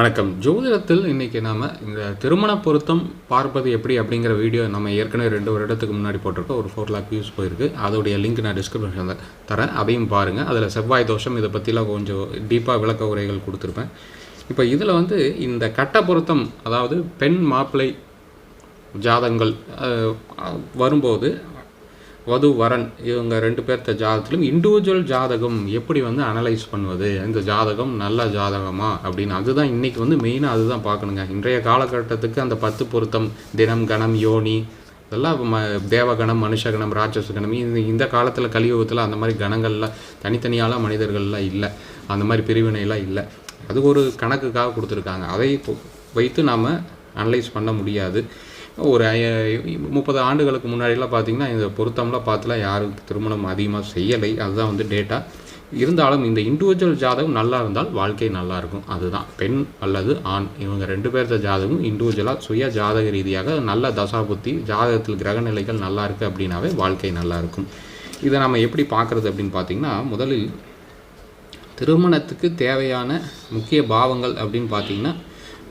வணக்கம். ஜோதிடத்தில் இன்றைக்கி நாம் இந்த திருமண பொருத்தம் பார்ப்பது எப்படி அப்படிங்கிற வீடியோ நம்ம ஏற்கனவே 2 வருடத்துக்கு முன்னாடி போட்டிருக்கோம். ஒரு 4 lakh வியூஸ் போயிருக்கு. அதோடைய லிங்க் நான் டிஸ்கிரிப்ஷனில் தரேன், அதையும் பாருங்கள். அதில் செவ்வாய் தோஷம் இதை பற்றிலாம் கொஞ்சம் டீப்பாக விளக்க உரைகள் கொடுத்துருப்பேன். இப்போ இதில் இந்த கட்ட பொருத்தம், அதாவது பெண் மாப்பிள்ளை ஜாதகங்கள் வரும்போது வது வரன் இவங்க 2 பேர்த்த ஜாதகத்திலும் இண்டிவிஜுவல் ஜாதகம் எப்படி அனலைஸ் பண்ணுவது, இந்த ஜாதகம் நல்ல ஜாதகமா அப்படின்னு அதுதான் இன்றைக்கி மெயினாக அதுதான் பார்க்கணுங்க. இன்றைய காலகட்டத்துக்கு அந்த 10 பொருத்தம், தினம், கணம், யோனி இதெல்லாம் தேவகணம், மனுஷகணம், ராட்சசகணம் இந்த காலத்தில் கலியுகத்தில் அந்த மாதிரி கணங்கள்லாம் தனித்தனியாலாம் மனிதர்கள்லாம் இல்லை, அந்த மாதிரி பிரிவினைலாம் இல்லை. அது ஒரு கணக்குக்காக கொடுத்துருக்காங்க. அதை வைத்து நாம் அனலைஸ் பண்ண முடியாது. ஒரு 30 ஆண்டுகளுக்கு முன்னாடிலாம் பார்த்திங்கன்னா இந்த பொருத்தம்லாம் பார்த்துலாம் யாரும் திருமணம் அதிகமாக செய்யலை. அதுதான் டேட்டா. இருந்தாலும் இந்த இண்டிவிஜுவல் ஜாதகம் நல்லா இருந்தால் வாழ்க்கை நல்லாயிருக்கும். அதுதான் பெண் அல்லது ஆண் இவங்க 2 பேர்த்த ஜாதகம் இண்டிவிஜுவலாக சுய ஜாதக ரீதியாக நல்ல தசாபுத்தி ஜாதகத்தில் கிரகநிலைகள் நல்லா இருக்குது அப்படின்னாவே வாழ்க்கை நல்லாயிருக்கும். இதை நம்ம எப்படி பார்க்குறது அப்படின்னு பார்த்திங்கன்னா, முதலில் திருமணத்துக்கு தேவையான முக்கிய பாவங்கள் அப்படின்னு பார்த்திங்கன்னா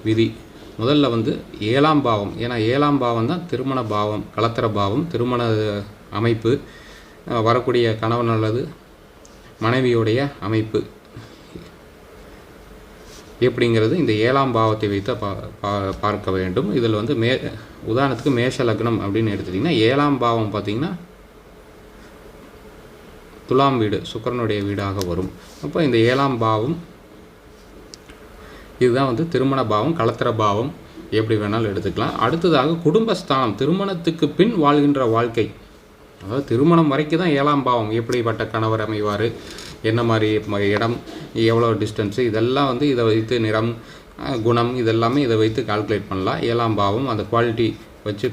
விதி. முதல்ல 7ஆம் பாவம், ஏன்னா 7ஆம் பாவம் தான் திருமண பாவம், கலத்திர பாவம், திருமண அமைப்பு, வரக்கூடிய கணவன் அல்லது மனைவியுடைய அமைப்பு எப்படிங்கிறது இந்த 7ஆம் பாவத்தை வைத்து பார்க்க வேண்டும். இதில் உதாரணத்துக்கு மேஷ லக்னம் அப்படின்னு எடுத்துட்டிங்கன்னா 7ஆம் பாவம் பார்த்திங்கன்னா துலாம் வீடு, சுக்கிரனுடைய வீடாக வரும். அப்போ இந்த 7ஆம் பாவம் இதுதான் திருமண பாவம், கலத்திர பாவம், எப்படி வேணாலும் எடுத்துக்கலாம். அடுத்ததாக குடும்பஸ்தானம், திருமணத்துக்கு பின் வாழ்கின்ற வாழ்க்கை, அதாவது திருமணம் வரைக்கும் தான் 7ஆம் பாவம். எப்படிப்பட்ட கணவர் அமைவார், என்ன மாதிரி இடம், எவ்வளோ டிஸ்டன்ஸு, இதெல்லாம் இதை வைத்து நிறம், குணம் இதெல்லாமே இதை வைத்து கால்குலேட் பண்ணலாம். 7ஆம் பாவம் அந்த குவாலிட்டி வச்சு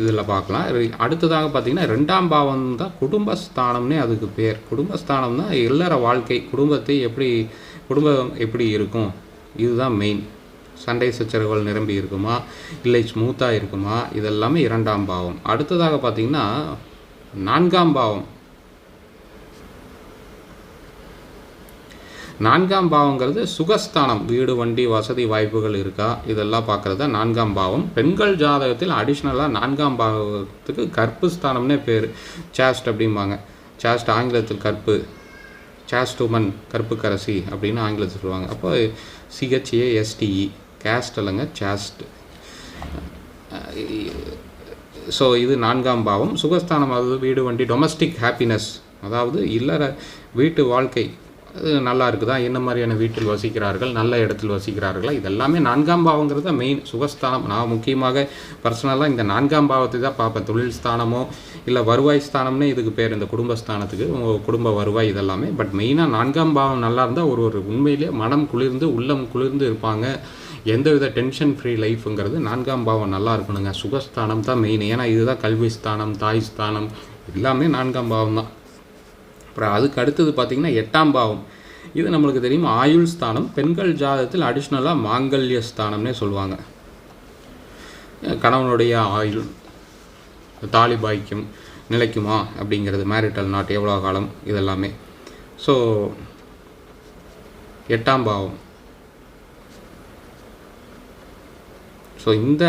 இதில் பார்க்கலாம். அடுத்ததாக பார்த்திங்கன்னா 2ஆம் பாவம் தான் குடும்பஸ்தானம்னே அதுக்கு பேர். குடும்பஸ்தானம் தான் இல்லற வாழ்க்கை, குடும்பம் எப்படி இருக்கும், இதுதான் மெயின். சண்டை சச்சரவுகள் நிரம்பி இருக்குமா, இல்லை ஸ்மூத்தாக இருக்குமா, இதெல்லாமே 2ஆம் பாவம். அடுத்ததாக பார்த்திங்கன்னா 4ஆம் பாவம். 4ஆம் பாவங்கிறது சுகஸ்தானம், வீடு, வண்டி, வசதி, வாய்ப்புகள் இருக்கா, இதெல்லாம் பார்க்குறது தான் 4ஆம் பாவம். பெண்கள் ஜாதகத்தில் அடிஷ்னலாக 4ஆம் பாவத்துக்கு கற்பு ஸ்தானம்னே பேர். சாஸ்ட் அப்படிம்பாங்க. சாஸ்ட் ஆங்கிலத்தில் கற்பு, சாஸ்ட் உமன், கற்பு கரசி அப்படின்னு ஆங்கிலத்தில் சொல்லுவாங்க. அப்போ CHASTE, கேஸ்ட் இல்லைங்க, சாஸ்ட். ஸோ இது 4ஆம் பாவம். சுகஸ்தானம் அதாவது வீடு, வண்டி, டொமஸ்டிக் ஹாப்பினஸ், அதாவது இல்லற வீட்டு வாழ்க்கை அது நல்லா இருக்குதா, என்ன மாதிரியான வீட்டில் வசிக்கிறார்கள், நல்ல இடத்தில் வசிக்கிறார்களா, இதெல்லாமே 4ஆம் பாவங்கிறது தான் மெயின். சுகஸ்தானம் நான் முக்கியமாக பர்சனலாக இந்த 4ஆம் பாவத்தை தான் பார்ப்பேன். தொழில் ஸ்தானமோ இல்லை வருவாய் ஸ்தானம்னே இதுக்கு பேர், இந்த குடும்பஸ்தானத்துக்கு குடும்ப வருவாய் இதெல்லாமே. பட் மெயினாக 4ஆம் பாவம் நல்லா இருந்தால் ஒரு உண்மையிலேயே மனம் குளிர்ந்து உள்ளம் குளிர்ந்து இருப்பாங்க. எந்தவித டென்ஷன் ஃப்ரீ லைஃப்புங்கிறது 4ஆம் பாவம் நல்லா இருக்கணுங்க. சுகஸ்தானம் தான் மெயின். ஏன்னா இதுதான் கல்வி ஸ்தானம், தாய் ஸ்தானம், எல்லாமே 4ஆம் பாவம் தான். அப்புறம் அதுக்கு அடுத்தது பார்த்திங்கன்னா 8ஆம் பாவம். இது நம்மளுக்கு தெரியும், ஆயுள் ஸ்தானம். பெண்கள் ஜாதகத்தில் அடிஷ்னலாக மாங்கல்ய ஸ்தானம்னே சொல்லுவாங்க. கணவனுடைய ஆயுள், தாலி பாய்க்கும் நிலைக்குமா அப்படிங்கிறது, மேரிட்டல் நாட் எவ்வளோ காலம், இதெல்லாமே. ஸோ 8ஆம் பாவம். ஸோ இந்த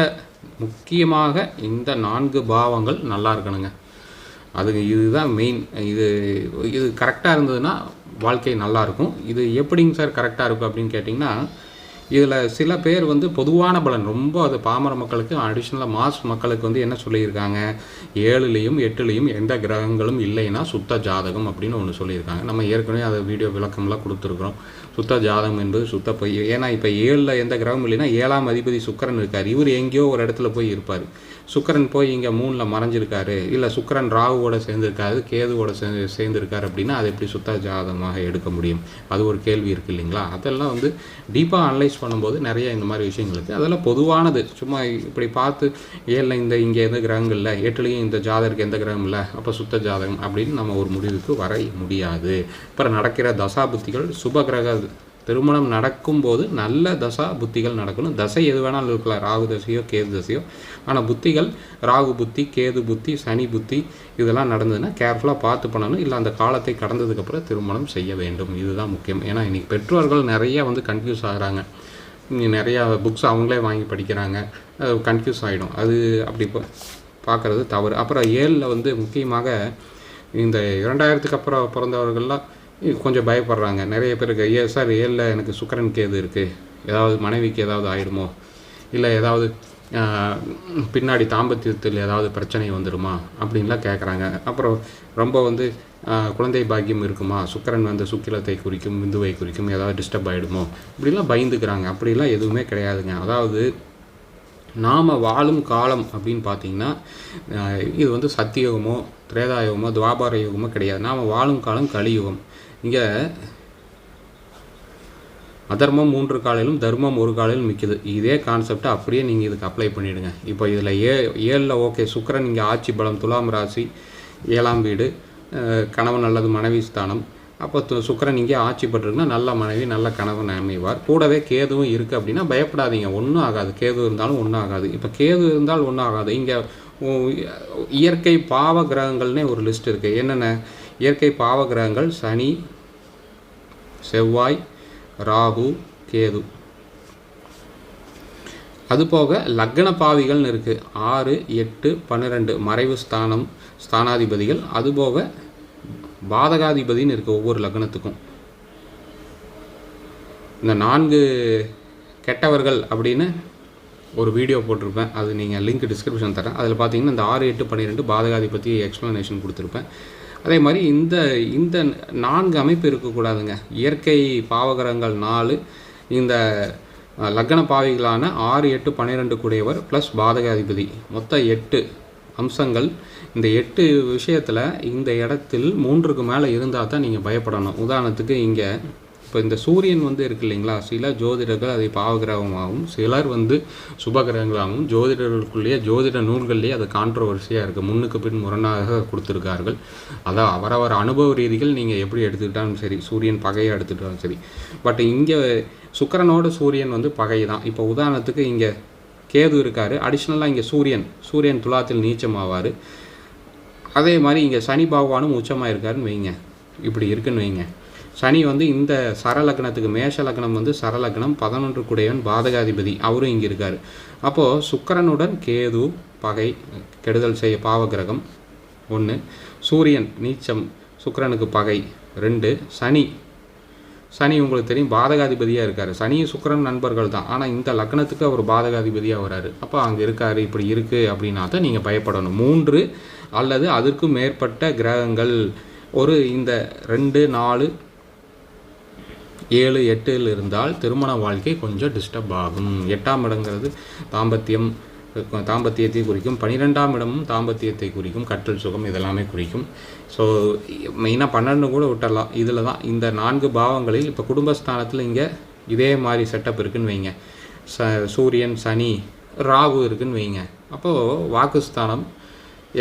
முக்கியமாக இந்த 4 பாவங்கள் நல்லா இருக்கணுங்க. இதுதான் மெயின். இது கரெக்டாக இருந்ததுன்னா வாழ்க்கை நல்லாயிருக்கும். இது எப்படிங்க சார் கரெக்டாக இருக்கும் அப்படின்னு கேட்டிங்கன்னா, இதில் சில பேர் பொதுவான பலன் ரொம்ப அது பாமர மக்களுக்கு அடிஷ்னலாக மாஸ் மக்களுக்கு என்ன சொல்லியிருக்காங்க, 7லேயும் 8லேயும் எந்த கிரகங்களும் இல்லைன்னா சுத்த ஜாதகம் அப்படின்னு ஒன்று சொல்லியிருக்காங்க. நம்ம ஏற்கனவே அதை வீடியோ விளக்கம்லாம் கொடுத்துருக்குறோம். சுத்த ஜாதகம் என்பது சுத்த பொய். ஏன்னா இப்போ 7ல் எந்த கிரகம் இல்லைன்னா 7ஆம் அதிபதி சுக்கிரன் இருக்கார். இவர் எங்கேயோ ஒரு இடத்துல போய் இருப்பார். சுக்கிரன் போய் இங்கே 3ல் மறைஞ்சிருக்காரு, இல்லை சுக்கிரன் ராகுவோட சேர்ந்துருக்காரு, கேதுவோட சேர்ந்துருக்காரு அப்படின்னா அது எப்படி சுத்த ஜாதகமாக எடுக்க முடியும்? அது ஒரு கேள்வி இருக்குது இல்லைங்களா? அதெல்லாம் டீப்பாக அனலைஸ் பண்ணும்போது நிறைய இந்த மாதிரி விஷயங்களுக்கு அதெல்லாம் பொதுவானது. சும்மா இப்படி பார்த்து 7ல் இங்கே எந்த கிரகங்கள் இல்லை, 8லேயும் இந்த ஜாதகருக்கு எந்த கிரகம் இல்லை, அப்போ சுத்த ஜாதகம் அப்படின்னு நம்ம ஒரு முடிவுக்கு வர முடியாது. அப்புறம் நடக்கிற தசா புத்திகள், சுப கிரக திருமணம் நடக்கும்போது நல்ல தசா புத்திகள் நடக்கணும். தசை எது வேணாலும் இருக்கலாம், ராகு தசையோ கேது தசையோ. ஆனால் புத்திகள் ராகு புத்தி, கேது புத்தி, சனி புத்தி இதெல்லாம் நடந்ததுன்னா கேர்ஃபுல்லாக பார்த்து பண்ணணும். இல்லை அந்த காலத்தை கடந்ததுக்கப்புறம் திருமணம் செய்ய வேண்டும். இதுதான் முக்கியம். ஏன்னா இன்றைக்கி பெற்றோர்கள் நிறைய கன்ஃபியூஸ் ஆகிறாங்க. நிறையா புக்ஸ் அவங்களே வாங்கி படிக்கிறாங்க, கன்ஃபியூஸ் ஆகிடும். அது அப்படி பார்க்குறது தவறு. அப்புறம் 7ல் வந்து முக்கியமாக இந்த 2000க்கு அப்புறம் பிறந்தவர்கள்லாம் கொஞ்சம் பயப்படுறாங்க. நிறைய பேருக்கு சார் 7ல் எனக்கு சுக்கிரன் கேது இருக்குது, ஏதாவது மனைவிக்கு ஏதாவது ஆகிடுமோ, இல்லை ஏதாவது பின்னாடி தாம்பத்தியத்தில் ஏதாவது பிரச்சனை வந்துடுமா அப்படின்லாம் கேட்குறாங்க. அப்புறம் ரொம்ப வந்து குழந்தை பாக்கியம் இருக்குமா, சுக்கிரன் வந்து சுக்கிலத்தை குறிக்கும், விந்துவை குறிக்கும், ஏதாவது டிஸ்டர்ப் ஆகிடுமோ இப்படிலாம் பயந்துக்கிறாங்க. அப்படிலாம் எதுவுமே கிடையாதுங்க. அதாவது நாம் வாழும் காலம் அப்படின்னு பார்த்திங்கன்னா இது வந்து சத்தியுகமோ திரேதாயுகமோ துவாபார யுகமோ கிடையாது. நாம் வாழும் காலம் கலியுகம். இங்கே அதர்மம் 3 காலையிலும் தர்மம் 1 காலையிலும் மிக்குது. இதே கான்செப்டை அப்படியே நீங்கள் இதுக்கு அப்ளை பண்ணிவிடுங்க. இப்போ இதில் 7ல் ஓகே சுக்கிரன் இங்கே ஆட்சி பலம், துலாம் ராசி, 7ஆம் வீடு, கணவன் அல்லது மனைவி ஸ்தானம். அப்போ சுக்கிரன் இங்கே ஆட்சி பெற்றிருக்குன்னா நல்ல மனைவி நல்ல கணவன் அமைவார். கூடவே கேதுவும் இருக்குது அப்படின்னா பயப்படாதீங்க, ஒன்றும் ஆகாது. கேது இருந்தாலும் ஒன்றும் ஆகாது. இப்போ கேது இருந்தால் ஒன்றும் ஆகாது. இங்கே இயற்கை பாவ கிரகங்கள்னே ஒரு லிஸ்ட் இருக்குது. என்னென்ன இயற்கை பாவ கிரகங்கள்? சனி, செவ்வாய், ராகு, கேது. அதுபோக லக்ன பாவிகள்னு இருக்குது. 6, 8, 12 மறைவு ஸ்தானாதிபதிகள். அதுபோக பாதகாதிபதின்னு இருக்குது ஒவ்வொரு லக்னத்துக்கும். இந்த 4 கெட்டவர்கள் அப்படின்னு ஒரு வீடியோ போட்டிருப்பேன், அது நீங்கள் லிங்க் டிஸ்கிரிப்ஷன் தரேன். அதில் பார்த்தீங்கன்னா இந்த 6, 8, 12 பாதகாதிபதி எக்ஸ்ப்ளனேஷன் கொடுத்துருப்பேன். அதே மாதிரி இந்த 4 அமைப்பு இருக்கக்கூடாதுங்க. இயற்கை பாவகிரகங்கள் 4, இந்த லக்ன பாவிகளான 6, 8, 12 கூடியவர் ப்ளஸ் பாதகாதிபதி, மொத்தம் 8 அம்சங்கள். இந்த 8 விஷயத்தில் இந்த இடத்தில் 3க்கு மேலே இருந்தால் தான் நீங்கள் பயப்படணும். உதாரணத்துக்கு இங்கே இப்போ இந்த சூரியன் வந்து இருக்குது இல்லைங்களா, சில ஜோதிடர்கள் அதை பாவகிரகமாகவும் சிலர் வந்து சுபகிரகங்களாகவும் ஜோதிடர்களுக்குள்ளேயே ஜோதிட நூல்கள்லேயே அது கான்ட்ரோவர்சியாக இருக்குது, முன்னுக்கு பின் முரணாக கொடுத்துருக்கார்கள். அதான் அவரவர் அனுபவ ரீதிகள் நீங்கள் எப்படி எடுத்துக்கிட்டாலும் சரி, சூரியன் பகையை எடுத்துக்கிட்டாலும் சரி. பட் இங்கே சுக்கிரனோட சூரியன் வந்து பகை தான். இப்போ உதாரணத்துக்கு இங்கே கேது இருக்கார், அடிஷ்னலாக இங்கே சூரியன் துலாத்தில் நீச்சமாவார். அதே மாதிரி இங்கே சனி பகவானும் உச்சமாக இருக்காருன்னு வைங்க, இப்படி இருக்குன்னு வைங்க. சனி வந்து இந்த சரலக்னத்துக்கு மேஷ லக்னம் வந்து சரலக்னம் 11 கூடையவன் பாதகாதிபதி, அவரும் இங்கே இருக்கார். அப்போது சுக்கிரனுடன் கேது பகை கெடுதல் செய்ய பாவகிரகம் 1, சூரியன் நீச்சம் சுக்கிரனுக்கு பகை 2, சனி உங்களுக்கு தெரியும் பாதகாதிபதியாக இருக்கார். சனியும் சுக்கிரன் நண்பர்கள் தான், ஆனால் இந்த லக்னத்துக்கு அவர் பாதகாதிபதியாக வராரு. அப்போ அங்கே இருக்கார், இப்படி இருக்குது அப்படின்னா தான் நீங்கள் பயப்படணும். 3 அல்லது அதற்கும் மேற்பட்ட கிரகங்கள் ஒரு இந்த 2, 4, 7, 8 இருந்தால் திருமண வாழ்க்கை கொஞ்சம் டிஸ்டர்ப் ஆகும். 8ஆம் இடங்கிறது தாம்பத்தியத்தை குறிக்கும், 12ஆம் இடமும் தாம்பத்தியத்தை குறிக்கும், கற்றல் சுகம் இதெல்லாமே குறிக்கும். ஸோ மெயினாக 12 கூட விட்டுடலாம். இதில் தான் இந்த 4 பாவங்களில் இப்போ குடும்பஸ்தானத்தில் இங்கே இதே மாதிரி செட்டப் இருக்குதுன்னு வைங்க. சூரியன் சனி ராகு இருக்குதுன்னு வைங்க. அப்போது வாக்குஸ்தானம்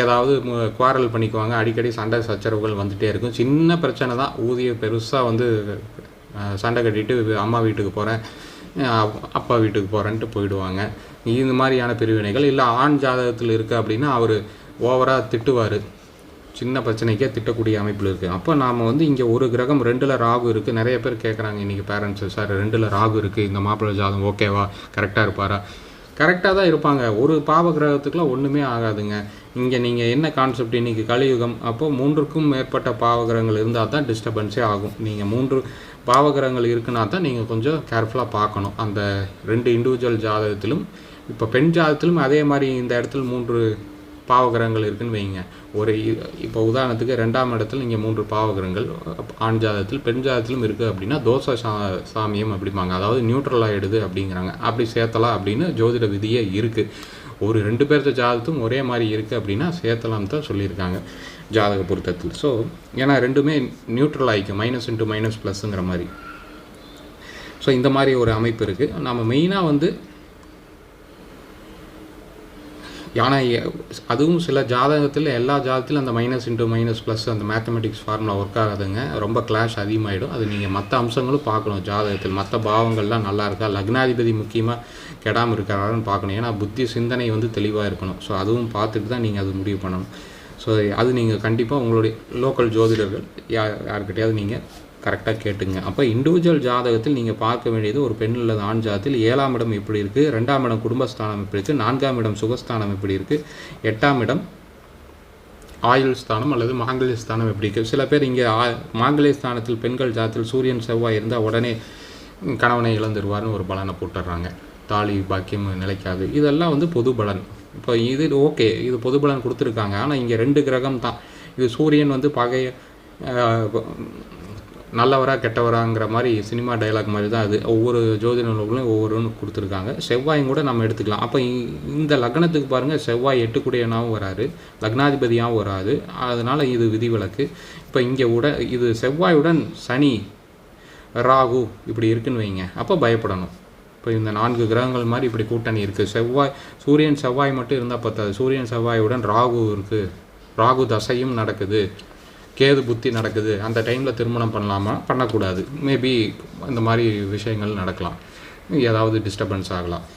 ஏதாவது குவாரல் பண்ணிக்குவாங்க, அடிக்கடி சண்டை சச்சரவுகள் வந்துகிட்டே இருக்கும். சின்ன பிரச்சனை தான், ஊதியம் பெருசாக வந்து சண்டை கட்டிட்டு அம்மா வீட்டுக்கு போகிறேன் அப்பா வீட்டுக்கு போகிறேன்ட்டு போயிடுவாங்க. இந்த மாதிரியான பிரிவினைகள். இல்லை ஆண் ஜாதகத்தில் இருக்குது அப்படின்னா அவர் ஓவராக திட்டுவார், சின்ன பிரச்சனைக்கே திட்டக்கூடிய அமைப்பில் இருக்குது. அப்போ நாம் வந்து இங்கே ஒரு கிரகம் 2ல் ராகு இருக்குது. நிறைய பேர் கேட்குறாங்க இன்றைக்கி பேரண்ட்ஸு, சார் 2ல் ராகு இருக்குது, இந்த மாப்பிள்ளை ஜாதகம் ஓகேவா, கரெக்டாக இருப்பாரா? கரெக்டாக தான் இருப்பாங்க. ஒரு பாவ கிரகத்துக்குலாம் ஒன்றுமே ஆகாதுங்க. இங்கே நீங்கள் என்ன கான்செப்ட், இன்றைக்கி கலியுகம், அப்போது 3க்கும் மேற்பட்ட பாவகிரகங்கள் இருந்தால் தான் டிஸ்டர்பன்ஸே ஆகும். நீங்கள் 3 பாவகிரகங்கள் இருக்குன்னா தான் நீங்கள் கொஞ்சம் கேர்ஃபுல்லாக பார்க்கணும். அந்த 2 இண்டிவிஜுவல் ஜாதகத்திலும் இப்போ பெண் ஜாதகத்திலும் அதே மாதிரி இந்த இடத்துல 3 பாவகிரகங்கள் இருக்குதுன்னு வைங்க. இப்போ உதாரணத்துக்கு 2ஆம் இடத்துல இங்கே 3 பாவகிரகங்கள் ஆண் ஜாதகத்தில் பெண் ஜாதகத்திலும் இருக்குது அப்படின்னா தோசை சாமியம் அப்படிம்பாங்க, அதாவது நியூட்ரல் ஆகிடுது அப்படிங்கிறாங்க. அப்படி சேர்த்தலாம் அப்படின்னு ஜோதிட விதியே இருக்குது. ஒரு 2 பேர்த்த ஜாதகத்தும் ஒரே மாதிரி இருக்குது அப்படின்னா சேர்த்தலாம் தான் சொல்லியிருக்காங்க ஜாதக பொருத்தத்தில். ஸோ ஏன்னா 2மே நியூட்ரல் ஆகிக்கும், -*+ங்கிற மாதிரி. ஸோ இந்த மாதிரி ஒரு அமைப்பு இருக்குது. நம்ம மெயினாக வந்து ஆனால் அதுவும் சில ஜாதகத்தில் எல்லா ஜாதகத்திலும் அந்த -*+, அந்த மேத்தமெட்டிக்ஸ் ஃபார்முலா ஒர்க் ஆகாதுங்க, ரொம்ப கிளாஷ் அதிகமாகிடும். அது நீங்கள் மற்ற அம்சங்களும் பார்க்கணும். ஜாதகத்தில் மற்ற பாவங்கள்லாம் நல்லா இருக்கா, லக்னாதிபதி முக்கியமாக கெடாமல் இருக்கிறாருன்னு பார்க்கணும். ஏன்னா புத்தி சிந்தனை வந்து தெளிவாக இருக்கணும். ஸோ அதுவும் பார்த்துட்டு தான் நீங்கள் அது முடிவு பண்ணணும். ஸோ அது நீங்கள் கண்டிப்பாக உங்களுடைய லோக்கல் ஜோதிடர்கள் யார்கிட்டையாவது நீங்கள் கரெக்டாக கேட்டுங்க. அப்போ இண்டிவிஜுவல் ஜாதகத்தில் நீங்கள் பார்க்க வேண்டியது ஒரு பெண் அல்லது ஆண் ஜாதகத்தில் 7ஆம் இடம் எப்படி இருக்குது, 2ஆம் இடம் குடும்பஸ்தானம் எப்படி இருக்குது, 4ஆம் இடம் சுகஸ்தானம் எப்படி இருக்குது, 8ஆம் இடம் ஆயுள் ஸ்தானம் அல்லது மாங்கல்ய ஸ்தானம் எப்படி இருக்குது. சில பேர் இங்கே மாங்கல்ய ஸ்தானத்தில் பெண்கள் ஜாதத்தில் சூரியன் செவ்வாய் இருந்தால் உடனே கணவனை இழந்துருவார்னு ஒரு பலனை போட்டுடுறாங்க. தாலி பாக்கியம் நிலைக்காது. இதெல்லாம் வந்து பொது பலன். இப்போ இது ஓகே, இது பொது பலன் கொடுத்துருக்காங்க. ஆனால் இங்கே 2 கிரகம் தான். இது சூரியன் வந்து பகைய நல்லவரா கெட்டவராங்கிற மாதிரி சினிமா டைலாக் மாதிரி தான் அது. ஒவ்வொரு ஜோதிட நூல்களையும் ஒவ்வொருன்னு கொடுத்துருக்காங்க. செவ்வாயும் கூட நம்ம எடுத்துக்கலாம். அப்போ இந்த லக்னத்துக்கு பாருங்கள், செவ்வாய் 8 வராது, லக்னாதிபதியாகவும் வராது. அதனால் இது விதிவிலக்கு. இப்போ இங்கே இது செவ்வாயுடன் சனி ராகு இப்படி இருக்குன்னு வைங்க, அப்போ பயப்படணும். இப்போ இந்த 4 கிரகங்கள் மாதிரி இப்படி கூட்டணி இருக்குது. சூரியன் செவ்வாய் மட்டும் இருந்தால் பத்தாது. சூரியன் செவ்வாயுடன் ராகு இருக்குது, ராகு தசையும் நடக்குது, கேது புத்தி நடக்குது. அந்த டைமில் திருமணம் பண்ணலாமா, பண்ணக்கூடாது. மேபி இந்த மாதிரி விஷயங்கள் நடக்கலாம், ஏதாவது டிஸ்டர்பன்ஸ் ஆகலாம்.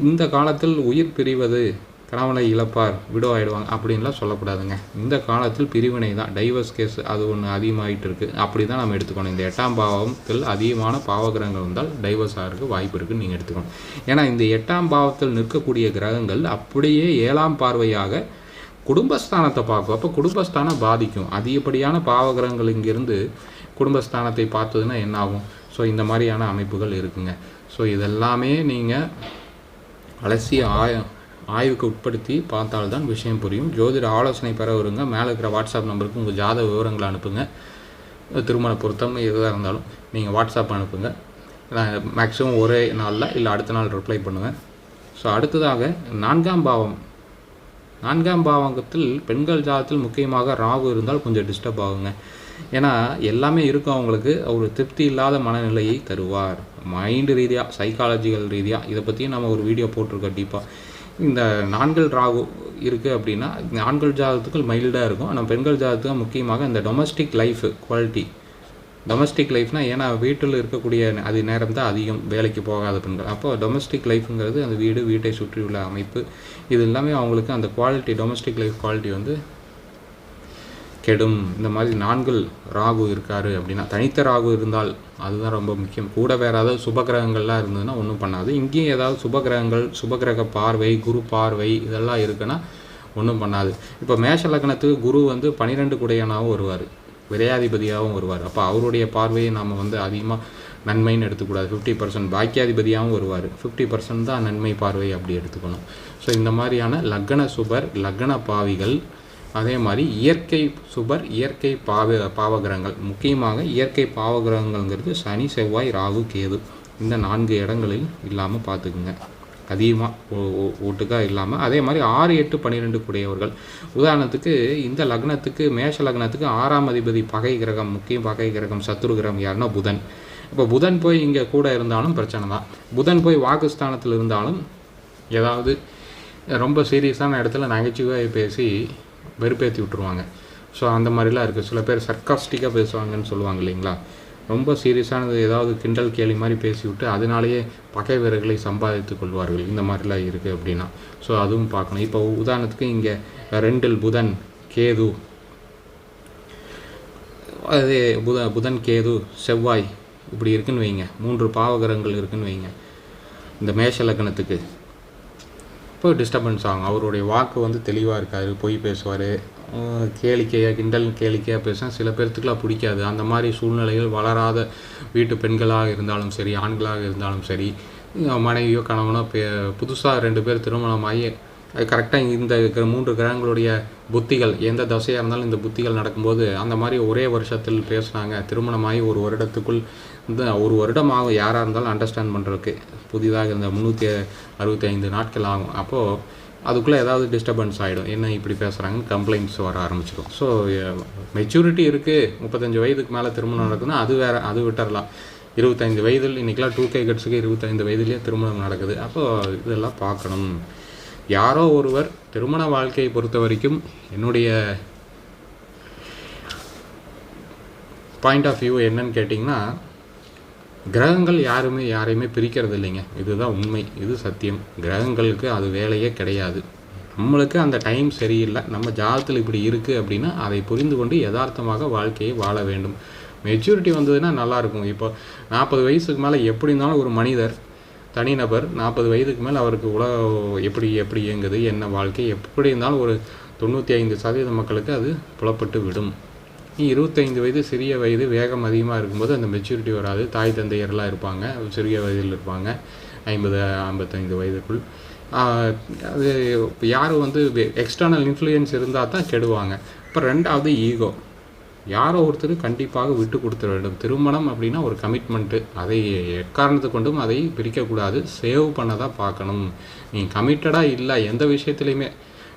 இந்த காலத்தில் உயிர் பிரிவது, கணவனை இழப்பார், விடோ ஆகிடுவாங்க அப்படின்லாம் சொல்லக்கூடாதுங்க. இந்த காலத்தில் பிரிவினை தான், டைவர்ஸ் கேஸ் அது ஒன்று அதிகமாகிட்டு இருக்குது. அப்படி தான் நம்ம எடுத்துக்கணும். இந்த 8ஆம் பாவத்தில் அதிகமான பாவகிரகங்கள் வந்தால் டைவர்ஸ் ஆகிறதுக்கு வாய்ப்பு இருக்குதுன்னு நீங்கள் எடுத்துக்கணும். ஏன்னா இந்த 8ஆம் பாவத்தில் நிற்கக்கூடிய கிரகங்கள் அப்படியே 7ஆம் பார்வையாக குடும்பஸ்தானத்தை பார்க்கும். அப்போ குடும்பஸ்தானம் பாதிக்கும். அதிகப்படியான பாவகிரகங்கள் இங்கேருந்து குடும்பஸ்தானத்தை பார்த்ததுன்னா என்ன ஆகும்? ஸோ இந்த மாதிரியான அமைப்புகள் இருக்குங்க. ஸோ இதெல்லாமே நீங்கள் அலசி ஆய்வுக்கு உட்படுத்தி பார்த்தால்தான் விஷயம் புரியும். ஜோதிட ஆலோசனை பெற வருங்க. மேலே இருக்கிற வாட்ஸ்அப் நம்பருக்கு உங்கள் ஜாதக விவரங்களை அனுப்புங்க. திருமண பொருத்தம் எதாக இருந்தாலும் நீங்கள் வாட்ஸ்அப் அனுப்புங்க. மேக்ஸிமம் ஒரே நாளில் இல்லை அடுத்த நாள் ரிப்ளை பண்ணுவேன். ஸோ அடுத்ததாக 4ஆம் பாவம். 4ஆம் பாவகத்தில் பெண்கள் ஜாதத்தில் முக்கியமாக ராகு இருந்தால் கொஞ்சம் டிஸ்டர்ப் ஆகுங்க. ஏன்னா எல்லாமே இருக்கும் அவங்களுக்கு. ஒரு திருப்தி இல்லாத மனநிலையை தருவார். மைண்டு ரீதியாக, சைக்காலஜிக்கல் ரீதியாக. இதை பற்றியும் நம்ம ஒரு வீடியோ போட்டிருக்கோம் டீப்பாக. இந்த 4 ராகு இருக்குது அப்படின்னா ஆண்கள் ஜாதகத்துக்கு மைல்டாக இருக்கும். ஆனால் பெண்கள் ஜாதகத்துக்கு முக்கியமாக இந்த டொமஸ்டிக் லைஃப் குவாலிட்டி. டொமஸ்டிக் லைஃப்னால் ஏன்னா வீட்டில் இருக்கக்கூடிய அது நேரம் தான் அதிகம், வேலைக்கு போகாத பெண்கள். அப்போ டொமஸ்டிக் லைஃப்ங்கிறது அந்த வீட்டை சுற்றியுள்ள அமைப்பு. இது எல்லாமே அவங்களுக்கு அந்த குவாலிட்டி, டொமஸ்டிக் லைஃப் குவாலிட்டி வந்து கெடும். இந்த மாதிரி 4 ராகு இருக்காரு அப்படின்னா, தனித்த ராகு இருந்தால் அதுதான் ரொம்ப முக்கியம். கூட வேறு ஏதாவது சுபகிரகங்கள்லாம் இருந்ததுன்னா ஒன்றும் பண்ணாது. இங்கேயும் ஏதாவது சுபகிரகங்கள், சுபகிரக பார்வை, குரு பார்வை இதெல்லாம் இருக்குன்னா ஒன்றும் பண்ணாது. இப்போ மேஷ லக்னத்துக்கு குரு வந்து 12 குடையனாகவும் வருவார், விரையாதிபதியாகவும் வருவார். அப்போ அவருடைய பார்வையை நாம் வந்து அதிகமாக நன்மைன்னு எடுத்துக்கூடாது. 50% பாக்கியாதிபதியாகவும் வருவார். 50% தான் நன்மை பார்வை அப்படி எடுத்துக்கணும். ஸோ இந்த மாதிரியான லக்ன சுபர், லக்ன பாவிகள், அதே மாதிரி இயற்கை சுபர், இயற்கை பாவகிரகங்கள். முக்கியமாக இயற்கை பாவகிரகங்கள்ங்கிறது சனி, செவ்வாய், ராகு, கேது. இந்த 4 இடங்களில் இல்லாமல் பார்த்துக்குங்க. அதிகமாக ஒட்டுக்காக இல்லாமல். அதே மாதிரி 6, 8, 12 கூடியவர்கள். உதாரணத்துக்கு இந்த லக்னத்துக்கு, மேஷ லக்னத்துக்கு 6ஆம் அதிபதி பகை கிரகம், முக்கிய பகை கிரகம், சத்துரு கிரகம் யாருன்னா புதன். இப்போ புதன் போய் இங்கே கூட இருந்தாலும் பிரச்சனை தான். புதன் போய் வாக்குஸ்தானத்தில் இருந்தாலும் ஏதாவது ரொம்ப சீரியஸான இடத்துல நகைச்சுவையாக பேசி வெறுப்பேற்றி விட்டுருவாங்க. ஸோ அந்த மாதிரிலாம் இருக்குது. சில பேர் சர்க்காஸ்டிக்காக பேசுவாங்கன்னு சொல்லுவாங்க இல்லைங்களா. ரொம்ப சீரியஸானது ஏதாவது கிண்டல் கேலி மாதிரி பேசிவிட்டு அதனாலேயே பகை வீரர்களை சம்பாதித்து கொள்வார்கள். இந்த மாதிரிலாம் இருக்குது அப்படின்னா ஸோ அதுவும் பார்க்கணும். இப்போ உதாரணத்துக்கு இங்கே 2 புதன், கேது, அதே புதன், கேது, செவ்வாய் இப்படி இருக்குன்னு வைங்க. 3 பாவகிரகங்கள் இருக்குன்னு வைங்க இந்த மேஷ லக்னத்துக்கு. இப்போ டிஸ்டர்பன்ஸ் ஆகும். அவருடைய வாக்கு வந்து தெளிவாக இருக்காது, பொய் பேசுவார், கேளிக்கையாக, கிண்டல் கேளிக்கையாக பேச சில பேர்த்துக்கெலாம் பிடிக்காது. அந்த மாதிரி சூழ்நிலைகள் வளராத வீட்டு பெண்களாக இருந்தாலும் சரி, ஆண்களாக இருந்தாலும் சரி, மனைவியோ கணவனோ புதுசாக 2 பேர் திருமணமாகி கரெக்டாக இந்த 3 கிரகங்களுடைய புத்திகள் எந்த தசையாக இருந்தாலும் இந்த புத்திகள் நடக்கும்போது அந்த மாதிரி ஒரே வருஷத்தில் பேசுனாங்க. திருமணமாகி 1 வருடத்துக்குள் இந்த 1 வருடம் ஆகும் யாராக இருந்தாலும் அண்டர்ஸ்டாண்ட் பண்ணுறதுக்கு. புதிதாக இந்த 365 நாட்கள் ஆகும். அப்போது அதுக்குள்ளே ஏதாவது டிஸ்டர்பன்ஸ் ஆகிடும். என்ன இப்படி பேசுகிறாங்க, கம்ப்ளைண்ட்ஸ் வர ஆரம்பிச்சிடும். ஸோ மெச்சூரிட்டி இருக்குது, 35 வயதுக்கு மேலே திருமணம் நடக்குதுன்னா அது வேறு, அது விட்டுறலாம். 25 வயதில் இன்றைக்கெலாம் 2K கிட்ஸுக்கு 25 வயதுலேயே திருமணம் நடக்குது. அப்போது இதெல்லாம் பார்க்கணும். யாரோ ஒருவர் திருமண வாழ்க்கையை பொறுத்த வரைக்கும் என்னுடைய பாயிண்ட் ஆஃப் வியூ என்னன்னு கேட்டிங்கன்னா, கிரகங்கள் யாரையுமே பிரிக்கிறது இல்லைங்க. இதுதான் உண்மை, இது சத்தியம். கிரகங்களுக்கு அது வேலையே கிடையாது. நம்மளுக்கு அந்த டைம் சரியில்லை, நம்ம ஜாதகத்தில் இப்படி இருக்குது அப்படின்னா அதை புரிந்து கொண்டு யதார்த்தமாக வாழ்க்கையை வாழ வேண்டும். மெச்சூரிட்டி வந்ததுன்னா நல்லாயிருக்கும். இப்போ 40 வயசுக்கு மேலே எப்படி இருந்தாலும் ஒரு மனிதர் தனிநபர் 40 வயதுக்கு மேலே அவருக்கு எப்படி இயங்குது, என்ன வாழ்க்கை எப்படி இருந்தாலும் ஒரு 95% மக்களுக்கு அது புலப்பட்டு விடும். 25 வயது சிறிய வயது வேகம் அதிகமாக இருக்கும்போது அந்த மெச்சூரிட்டி வராது. தாய் தந்தையர்லாம் இருப்பாங்க, சிறிய வயதில் இருப்பாங்க, 50-55 வயதுக்குள். அது யாரும் எக்ஸ்டர்னல் இன்ஃப்ளூயன்ஸ் இருந்தால் தான் கெடுவாங்க. இப்போ 2வது ஈகோ. யாரோ ஒருத்தர் கண்டிப்பாக விட்டு கொடுத்துட வேண்டும். திருமணம் அப்படின்னா ஒரு கமிட்மெண்ட்டு, அதை எக்காரணத்து கொண்டும் அதை பிரிக்கக்கூடாது, சேவ் பண்ண தான் பார்க்கணும். நீங்கள் கமிட்டடாக இல்லை எந்த விஷயத்துலையுமே,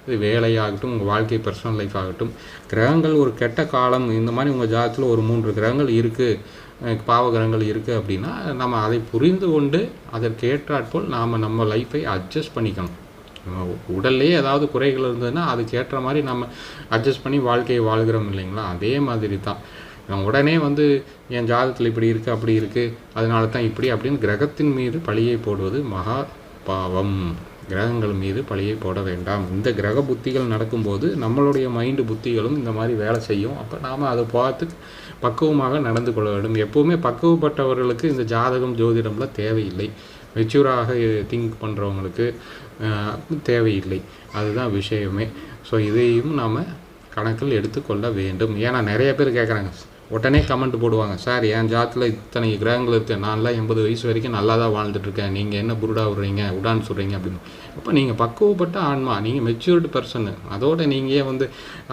இது வேலையாகட்டும், உங்கள் வாழ்க்கை பர்சனல் லைஃப் ஆகட்டும். கிரகங்கள் ஒரு கெட்ட காலம் இந்த மாதிரி உங்கள் ஜாதகத்தில் ஒரு 3 கிரகங்கள் இருக்குது, பாவகிரகங்கள் இருக்குது அப்படின்னா நம்ம அதை புரிந்து கொண்டு அதற்கு ஏற்றாற்போல் நாம் நம்ம லைஃப்பை அட்ஜஸ்ட் பண்ணிக்கணும். உடல்லே ஏதாவது குறைகள் இருந்ததுன்னா அதுக்கு ஏற்ற மாதிரி நம்ம அட்ஜஸ்ட் பண்ணி வாழ்க்கையை வாழ்கிறோம் இல்லைங்களா? அதே மாதிரி தான் உடனே என் ஜாதகத்தில் இப்படி இருக்குது அப்படி இருக்குது அதனால தான் இப்படி அப்படின்னு கிரகத்தின் மீது பழியை போடுவது மகா பாவம். கிரகங்கள் மீது பழியை போட வேண்டாம். இந்த கிரக புத்திகள் நடக்கும்போது நம்மளுடைய மைண்டு புத்திகளும் இந்த மாதிரி வேலை செய்யும். அப்போ நாம் அதை பார்த்து பக்குவமாக நடந்து கொள்ள வேண்டும். எப்போவுமே பக்குவப்பட்டவர்களுக்கு இந்த ஜாதகம் ஜோதிடம்லாம் தேவையில்லை. மெச்சூராக திங்க் பண்ணுறவங்களுக்கு தேவையில்லை. அதுதான் விஷயமே. ஸோ இதையும் நாம் கணக்கில் எடுத்துக்கொள்ள வேண்டும். ஏன்னா நிறைய பேர் கேட்குறாங்க, உடனே கமெண்ட் போடுவாங்க, சார் என் ஜாதத்தில் இத்தனை கிரகங்கள் இருக்குது, நான்லாம் 80 வயசு வரைக்கும் நல்லா தான் வாழ்ந்துட்டுருக்கேன், நீங்கள் என்ன புருடா விடுறீங்க உடான்னு சொல்கிறீங்க அப்படின்னு. அப்போ நீங்கள் பக்குவப்பட்ட ஆன்மா, நீங்கள் மெச்சூர்டு பர்சனு, அதோட நீங்கள்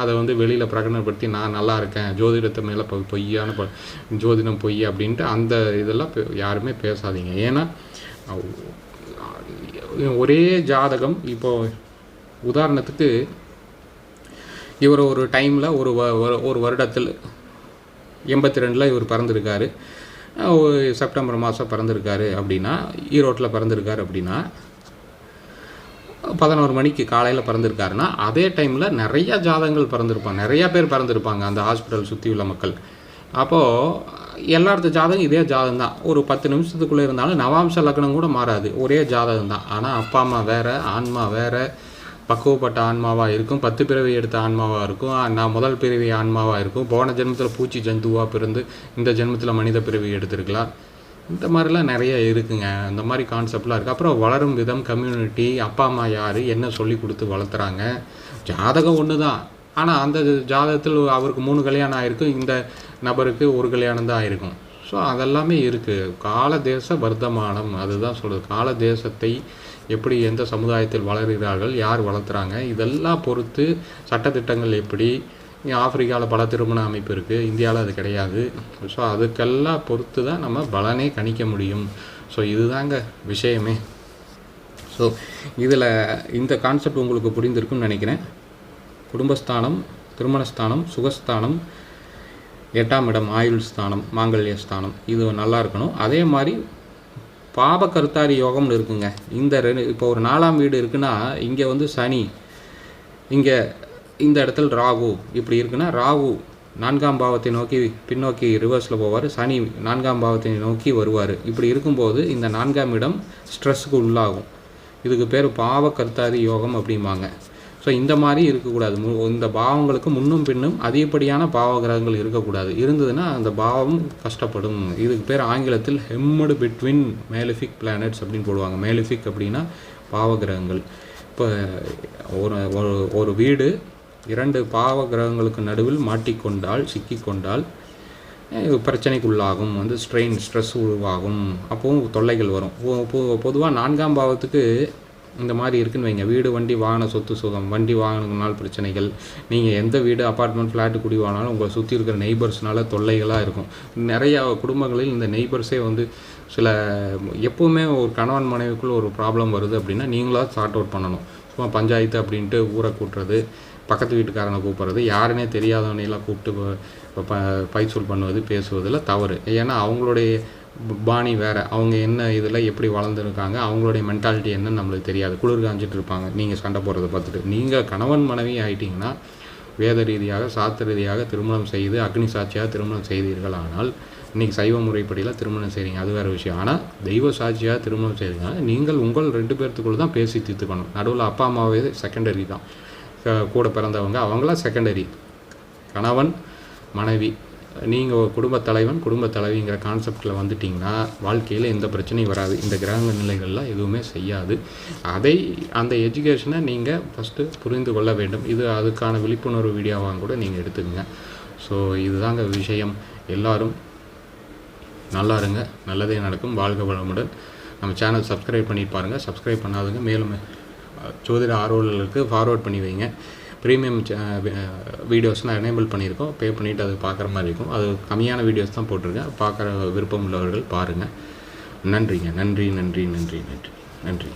அதை வெளியில் பிரகடனப்படுத்தி நான் நல்லா இருக்கேன், ஜோதிடத்தை மேலே பொய்யான ஜோதிடம் பொய் அப்படின்ட்டு அந்த இதெல்லாம் யாருமே பேசாதீங்க. ஏன்னா ஒரே ஜாதகம், இப்போது உதாரணத்துக்கு இவர் ஒரு டைமில் ஒரு வருடத்தில் 82 இவர் பிறந்திருக்காரு, செப்டம்பர் மாதம் பிறந்திருக்காரு அப்படின்னா, ஈரோட்டில் பிறந்திருக்காரு அப்படின்னா 11 மணிக்கு காலையில் பிறந்திருக்காருன்னா அதே டைமில் நிறையா ஜாதகங்கள் பிறந்திருப்பாங்க, நிறையா பேர் பிறந்திருப்பாங்க அந்த ஹாஸ்பிட்டல் சுற்றி உள்ள மக்கள். அப்போது எல்லாத்த ஜாதகம் இதே ஜாதகம் தான், ஒரு 10 நிமிஷத்துக்குள்ளே இருந்தாலும் நவாம்ச லக்னம் கூட மாறாது, ஒரே ஜாதகம் தான். ஆனால் அப்பா அம்மா வேறு, ஆன்மா வேறு, பக்குவப்பட்ட ஆன்மாவாக இருக்கும், 10 பிறவி எடுத்த ஆன்மாவாக இருக்கும், நான் முதல் பிறவி ஆன்மாவாக இருக்கும், போன ஜென்மத்தில் பூச்சி ஜந்துவாக பிறந்து இந்த ஜென்மத்தில் மனித பிறவி எடுத்திருக்கலாம். இந்த மாதிரிலாம் நிறைய இருக்குங்க, இந்த மாதிரி கான்செப்ட்லாம் இருக்குது. அப்புறம் வளரும் விதம், கம்யூனிட்டி, அப்பா அம்மா யார், என்ன சொல்லி கொடுத்து வளர்த்துறாங்க. ஜாதகம் ஒன்று தான், ஆனால் அந்த ஜாதகத்தில் அவருக்கு 3 கல்யாணம் ஆகிருக்கும், இந்த நபருக்கு ஒரு கல்யாணம் தான் ஆகிருக்கும். ஸோ அதெல்லாமே இருக்குது. கால தேச வர்த்தமானம், அதுதான் சொல்லுது. கால தேசத்தை எப்படி எந்த சமுதாயத்தில் வளர்கிறார்கள், யார் வளர்த்துறாங்க, இதெல்லாம் பொறுத்து சட்டத்திட்டங்கள் எப்படி. ஆப்பிரிக்காவில் பல திருமண அமைப்பு இருக்குது, இந்தியாவில் அது கிடையாது. ஸோ அதுக்கெல்லாம் பொறுத்து தான் நம்ம பலனே கணிக்க முடியும். ஸோ இதுதாங்க விஷயமே. ஸோ இதில் இந்த கான்செப்ட் உங்களுக்கு புரிந்திருக்குன்னு நினைக்கிறேன். குடும்பஸ்தானம், திருமணஸ்தானம், சுகஸ்தானம், 8ஆம் இடம் ஆயுள் ஸ்தானம், மாங்கல்ய ஸ்தானம், இது நல்லா இருக்கணும். அதே மாதிரி பாப கருத்தாரி யோகம்னு இருக்குங்க. இப்போ ஒரு 4ஆம் வீடு இருக்குன்னா இங்கே சனி, இங்கே இந்த இடத்துல ராகு இப்படி இருக்குன்னா, ராகு 4ஆம் பாவத்தை நோக்கி பின்னோக்கி ரிவர்ஸில் போவார், சனி 4ஆம் பாவத்தை நோக்கி வருவார். இப்படி இருக்கும்போது இந்த 4ஆம் இடம் ஸ்ட்ரெஸ்ஸுக்கு உள்ளாகும். இதுக்கு பேர் பாவ கருத்தாரி யோகம் அப்படிம்பாங்க. ஸோ இந்த மாதிரி இருக்கக்கூடாது. இந்த பாவங்களுக்கு முன்னும் பின்னும் அதிகப்படியான பாவ கிரகங்கள் இருக்கக்கூடாது. இருந்ததுன்னா அந்த பாவம் கஷ்டப்படும். இதுக்கு பேர் ஆங்கிலத்தில் ஹெம்மடு பிட்வீன் மேலிஃபிக் பிளானட்ஸ் அப்படின்னு போடுவாங்க. மேலிஃபிக் அப்படின்னா பாவ கிரகங்கள். இப்போ ஒரு வீடு 2 பாவ கிரகங்களுக்கு நடுவில் மாட்டிக்கொண்டால், சிக்கிக்கொண்டால் பிரச்சனைக்குள்ளாகும், ஸ்ட்ரெஸ் உருவாகும், அப்போவும் தொல்லைகள் வரும். பொதுவாக 4ஆம் பாவத்துக்கு இந்த மாதிரி இருக்குன்னு வைங்க, வீடு, வண்டி, வாகன, சொத்து சுகம், வண்டி வாகனங்களால் பிரச்சனைகள், நீங்கள் எந்த வீடு, அப்பார்ட்மெண்ட், ஃப்ளாட்டு குடி வாங்கினாலும் உங்களை சுற்றி இருக்கிற நெய்பர்ஸ்னால தொல்லைகளாக இருக்கும். நிறையா குடும்பங்களில் இந்த நெய்பர்ஸே சில எப்போவுமே ஒரு கணவன் மனைவிக்குள்ளே ஒரு ப்ராப்ளம் வருது அப்படின்னா நீங்களாக சார்ட் அவுட் பண்ணணும். சும்மா பஞ்சாயத்து அப்படின்ட்டு ஊரை கூட்டுறது, பக்கத்து வீட்டுக்காரனை கூப்பிட்றது, யாருன்னே தெரியாதவனையெல்லாம் கூப்பிட்டு பைசூல் பண்ணுவது, பேசுவதில் தவறு. ஏன்னா அவங்களுடைய பாணி வேறு, அவங்க என்ன இதில் எப்படி வளர்ந்துருக்காங்க, அவங்களுடைய மென்டாலிட்டி என்னன்னு நம்மளுக்கு தெரியாது. குளிர் காஞ்சிட்டு இருப்பாங்க நீங்கள் சண்டை போடுறதை பார்த்துட்டு. நீங்கள் கணவன் மனைவி ஆகிட்டிங்கன்னா வேத ரீதியாக, சாஸ்திர ரீதியாக திருமணம் செய்து அக்னி சாட்சியாக திருமணம் செய்தீர்கள். ஆனால் இன்றைக்கி சைவ முறைப்படியில் திருமணம் செய்கிறீங்க, அது வேறு விஷயம். ஆனால் தெய்வ சாட்சியாக திருமணம் செய்கிறீங்க, நீங்கள் உங்கள் 2 பேர்த்துக்குள்ளே தான் பேசி தீர்த்துக்கணும். நடுவில் அப்பா அம்மாவே செகண்டரி தான், கூட பிறந்தவங்க அவங்களாம் செகண்டரி. கணவன் மனைவி நீங்கள் குடும்பத் தலைவன் குடும்பத் தலைவிங்கிற கான்செப்டில் வந்துட்டிங்கன்னா வாழ்க்கையில் எந்த பிரச்சனையும் வராது. இந்த கிரக நிலைகள்லாம் எதுவுமே செய்யாது. அந்த எஜுகேஷனை நீங்கள் ஃபஸ்ட்டு புரிந்து கொள்ள வேண்டும். இது அதுக்கான விழிப்புணர்வு வீடியோவாக கூட நீங்கள் எடுத்துக்கங்க. ஸோ இதுதாங்க விஷயம். எல்லோரும் நல்லா இருங்க, நல்லதே நடக்கும். வாழ்க வளமுடன். நம்ம சேனல் சப்ஸ்கிரைப் பண்ணி பாருங்கள். சப்ஸ்கிரைப் பண்ணாதுங்க. மேலும் ஜோதிட ஆர்வலர்களுக்கு ஃபார்வர்ட் பண்ணி வைங்க. ப்ரீமியம் வீடியோஸ்லாம் எனேபிள் பண்ணியிருக்கோம். பே பண்ணிவிட்டு அது பார்க்குற மாதிரி இருக்கும். அது கம்மியான வீடியோஸ் தான் போட்டிருக்கேன். பார்க்குற விருப்பம் உள்ளவர்கள் பாருங்கள். நன்றிங்க. நன்றி நன்றி நன்றி நன்றி நன்றி.